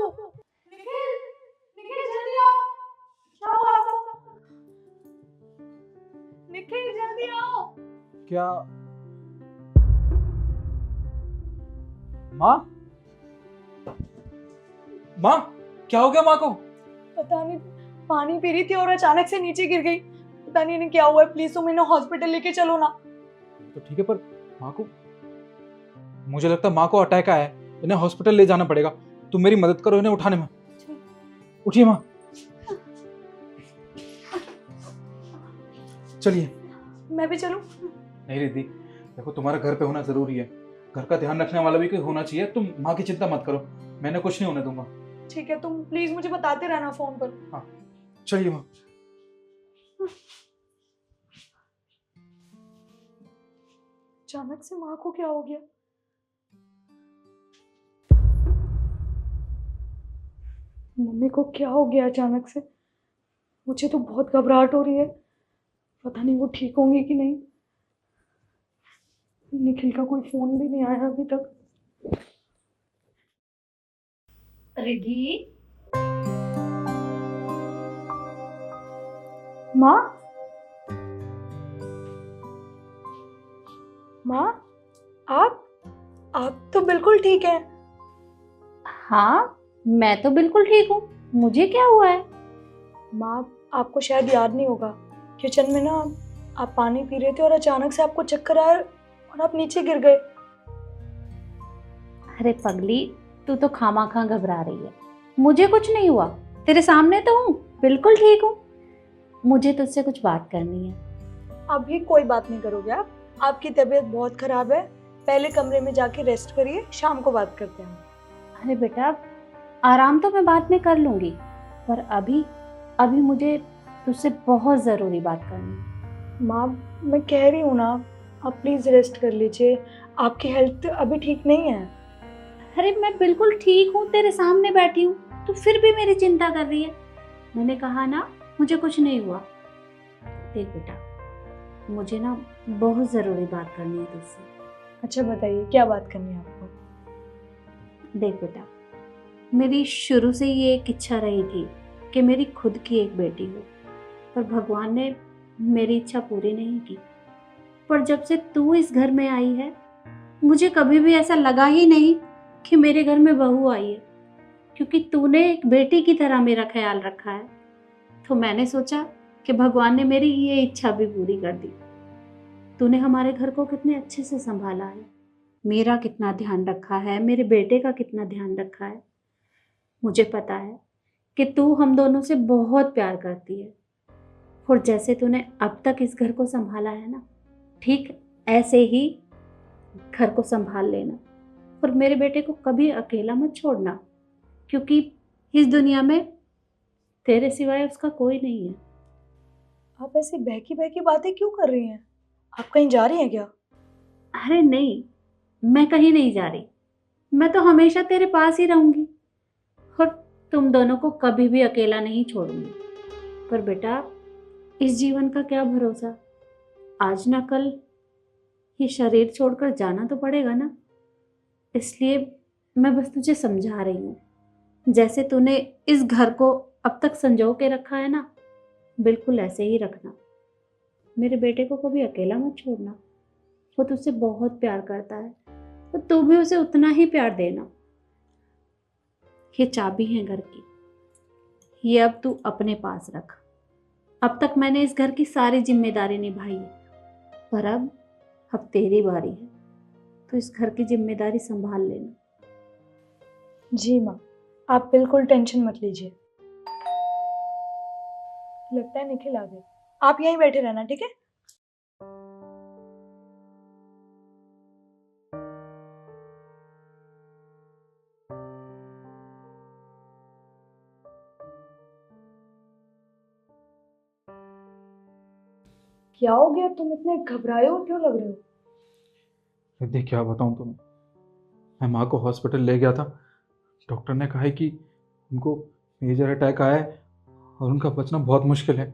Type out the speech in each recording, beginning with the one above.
निखिल, निखिल जल्दी आओ। क्या हुआ आपको? निखिल जल्दी आओ। क्या माँ? माँ, क्या हो गया माँ को? पता नहीं, पानी पी रही थी और अचानक से नीचे गिर गई। पता नहीं इन्हें क्या हुआ है। प्लीज तुम इन्हें हॉस्पिटल लेके चलो ना। तो ठीक है, पर माँ को, मुझे लगता है माँ को अटैक आया है, इन्हें हॉस्पिटल ले जाना पड़ेगा। तुम मेरी मदद करो इन्हें उठाने में। उठिए माँ, चलिए। मैं भी चलूं? नहीं रिद्धि, देखो तुम्हारा घर पे होना जरूरी है, घर का ध्यान रखने वाला भी कोई होना चाहिए। तुम माँ की चिंता मत करो, मैंने कुछ नहीं होने दूंगा। ठीक है, तुम प्लीज मुझे बताते रहना फोन पर। हाँ, चलिए माँ। अचानक से माँ को क्या हो गया? मम्मी को क्या हो गया अचानक से? मुझे तो बहुत घबराहट हो रही है। पता नहीं वो ठीक होंगी कि नहीं। निखिल का कोई फोन भी नहीं आया अभी तक। रिद्धि, माँ, माँ, आप तो बिल्कुल ठीक हैं। हाँ मैं तो बिल्कुल ठीक हूँ। मुझे क्या हुआ है? माँ, आपको शायद याद नहीं होगा, किचन में ना आप पानी पी रहे थे और अचानक से आपको चक्कर आया और आप नीचे गिर गए। अरे पगली, तू तो खामा घबरा रही है। मुझे कुछ नहीं हुआ, तेरे सामने तो हूँ, बिल्कुल ठीक हूँ। मुझे तुझसे कुछ बात करनी है। अभी कोई बात नहीं करोगे आप? आपकी तबीयत बहुत खराब है, पहले कमरे में जाके रेस्ट करिए, शाम को बात करते हैं। अरे बेटा, आराम तो मैं बाद में कर लूँगी, पर अभी अभी मुझे तुझसे बहुत ज़रूरी बात करनी है। माँ, मैं कह रही हूँ ना, आप प्लीज़ रेस्ट कर लीजिए। आपकी हेल्थ अभी ठीक नहीं है। अरे मैं बिल्कुल ठीक हूँ, तेरे सामने बैठी हूँ, तू फिर भी मेरी चिंता कर रही है। मैंने कहा ना, मुझे कुछ नहीं हुआ। देख बेटा, मुझे ना बहुत ज़रूरी बात करनी है तुझसे। अच्छा बताइए, क्या बात करनी है आपको? देख बेटा, मेरी शुरू से ये एक इच्छा रही थी कि मेरी खुद की एक बेटी हो, पर भगवान ने मेरी इच्छा पूरी नहीं की। पर जब से तू इस घर में आई है, मुझे कभी भी ऐसा लगा ही नहीं कि मेरे घर में बहू आई है, क्योंकि तूने एक बेटी की तरह मेरा ख्याल रखा है। तो मैंने सोचा कि भगवान ने मेरी ये इच्छा भी पूरी कर दी। तूने हमारे घर को कितने अच्छे से संभाला है, मेरा कितना ध्यान रखा है, मेरे बेटे का कितना ध्यान रखा है। मुझे पता है कि तू हम दोनों से बहुत प्यार करती है, और जैसे तूने अब तक इस घर को संभाला है ना, ठीक ऐसे ही घर को संभाल लेना। और मेरे बेटे को कभी अकेला मत छोड़ना, क्योंकि इस दुनिया में तेरे सिवाय उसका कोई नहीं है। आप ऐसी बहकी बहकी बातें क्यों कर रही हैं? आप कहीं जा रही हैं क्या? अरे नहीं, मैं कहीं नहीं जा रही। मैं तो हमेशा तेरे पास ही रहूंगी, और तुम दोनों को कभी भी अकेला नहीं छोड़ूंगी। पर बेटा, इस जीवन का क्या भरोसा, आज ना कल ये शरीर छोड़कर जाना तो पड़ेगा ना। इसलिए मैं बस तुझे समझा रही हूँ, जैसे तूने इस घर को अब तक संजो के रखा है ना, बिल्कुल ऐसे ही रखना। मेरे बेटे को कभी अकेला मत छोड़ना। वो तुझसे बहुत प्यार करता है, तो तू भी उसे उतना ही प्यार देना। ये चाबी है घर की, ये अब तू अपने पास रख। अब तक मैंने इस घर की सारी जिम्मेदारी निभाई है, पर अब तेरी बारी है, तो इस घर की जिम्मेदारी संभाल लेना। जी माँ, आप बिल्कुल टेंशन मत लीजिए। लगता है निखिल आ गए। आप यहीं बैठे रहना, ठीक है? क्या हो गया? तुम इतने घबराए हो क्यों लग रहे हो? रिद्धि, क्या बताऊँ तुम्हें, मैं माँ को हॉस्पिटल ले गया था। डॉक्टर ने कहा है कि उनको मेजर अटैक आया है और उनका बचना बहुत मुश्किल है।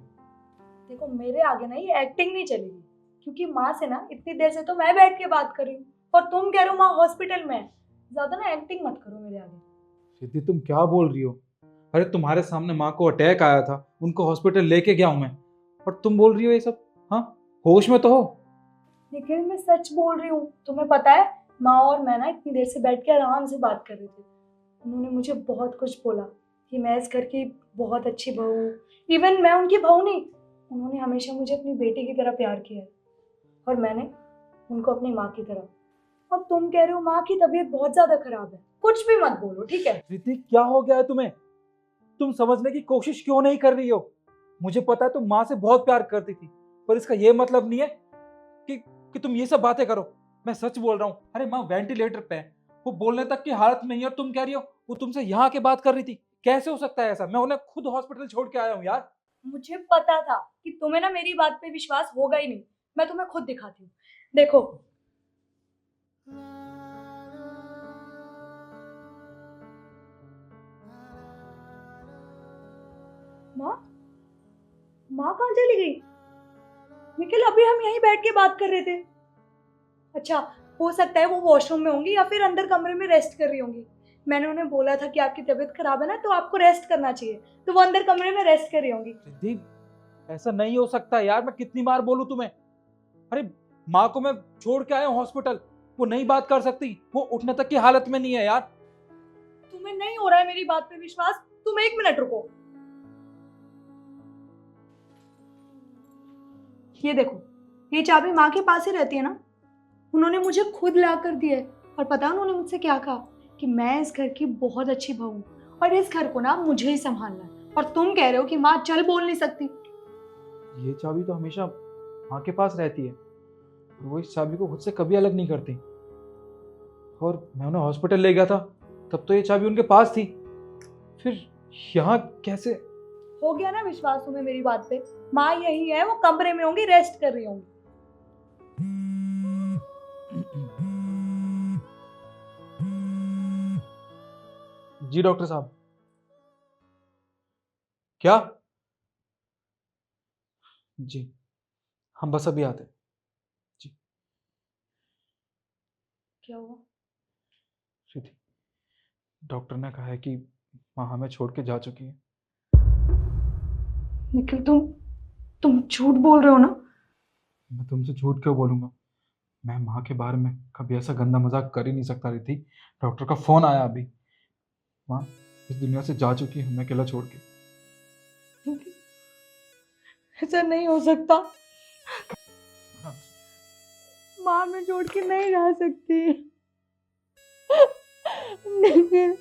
देखो, मेरे आगे ना ये एक्टिंग नहीं चलेगी, क्योंकि माँ से ना इतनी देर से तो मैं बैठ के बात कर रही हूँ और तुम कह रहे हो माँ हॉस्पिटल में है। ज्यादा ना एक्टिंग मत करो मेरे आगे। रिद्धि तुम क्या बोल रही हो? अरे तुम्हारे सामने माँ को अटैक आया था, उनको हॉस्पिटल लेके गया हूं मैं, और तुम बोल रही हो ये सब? हाँ, होश में तो हो? लेकिन मैं सच बोल रही हूँ। तुम्हें पता है, माँ और मैं ना इतनी देर से बैठ के आराम से बात कर रहे थे। उन्होंने मुझे बहुत कुछ बोला कि मैं इस घर की बहुत अच्छी बहू हूँ। इवन मैं उनकी बहू नहीं, उन्होंने हमेशा मुझे अपनी बेटी की तरह प्यार किया है, और मैंने उनको अपनी माँ की तरह। और तुम कह रहे हो माँ की तबीयत बहुत ज्यादा खराब है। कुछ भी मत बोलो, ठीक है? रिद्धि क्या हो गया है तुम्हें? तुम समझने की कोशिश क्यों नहीं कर रही हो? मुझे पता है तुम माँ से बहुत प्यार करती थी, पर इसका ये मतलब नहीं है कि तुम ये सब बातें करो। मैं सच बोल रहा हूँ। अरे माँ वेंटिलेटर पे है, वो बोलने तक की हालत में नहीं है, और तुम कह रही हो वो तुमसे यहाँ के बात कर रही थी। कैसे हो सकता है ऐसा? मैं उन्हें खुद हॉस्पिटल छोड़ के आया हूँ यार। मुझे पता था कि तुम्हें ना मेरी बात पे विश्वास होगा ही नहीं। मैं तुम्हें खुद दिखाती हूँ, देखो। माँ, माँ कहाँ चली गई? निखिल, अभी हम यहीं बैठ के बात कर रहे थे। अच्छा, हो सकता है वो वॉशरूम में होंगी या फिर अंदर कमरे में रेस्ट कर रही होंगी। मैंने उन्हें बोला था कि आपकी तबीयत खराब है ना, तो आपको रेस्ट करना चाहिए, तो वो अंदर कमरे में रेस्ट कर रही होंगी। रिद्धि ऐसा नहीं हो सकता यार, मैं कितनी बार बोलूं तुम्हें? अरे माँ को मैं छोड़ के आया हूँ हॉस्पिटल, वो नहीं बात कर सकती, वो उठने तक की हालत में नहीं है यार। तुम्हें नहीं हो रहा है मेरी बात पे विश्वास? तुम एक मिनट रुको। ये देखो, ये चाबी माँ के पास ही रहती है ना। उन्होंने मुझे खुद ला कर दी है। और पता है उन्होंने मुझसे क्या कहा? कि मैं इस घर की बहुत अच्छी बहू हूँ और इस घर को ना मुझे ही संभालना है। और तुम कह रहे हो कि माँ चल बोल नहीं सकती। ये चाबी तो हमेशा माँ के पास रहती है, और वो इस चाबी को खुद से कभी अलग नहीं करती। और मैं उन्हें हॉस्पिटल ले गया था, तब तो ये चाबी उनके पास थी, फिर यहाँ कैसे? हो गया ना विश्वास तुम्हें मेरी बात पे? माँ यही है, वो कमरे में होंगी, रेस्ट कर रही होंगी। जी डॉक्टर साहब। क्या? जी, हम बस अभी आते हैं। जी। क्या हुआ? रिद्धि, डॉक्टर ने कहा है कि माँ हमें छोड़ के जा चुकी है। निखिल, तुम झूठ बोल रहे हो ना? मैं तुमसे झूठ क्यों बोलूंगा? मैं माँ के बारे में कभी ऐसा गंदा मजाक कर ही नहीं सकता रिद्धि। डॉक्टर का फोन आया अभी। माँ इस दुनिया से जा चुकी है, हमें अकेला छोड़ के। ऐसा नहीं हो सकता। हाँ। माँ मैं छोड़ के नहीं रह सकती। निखिल,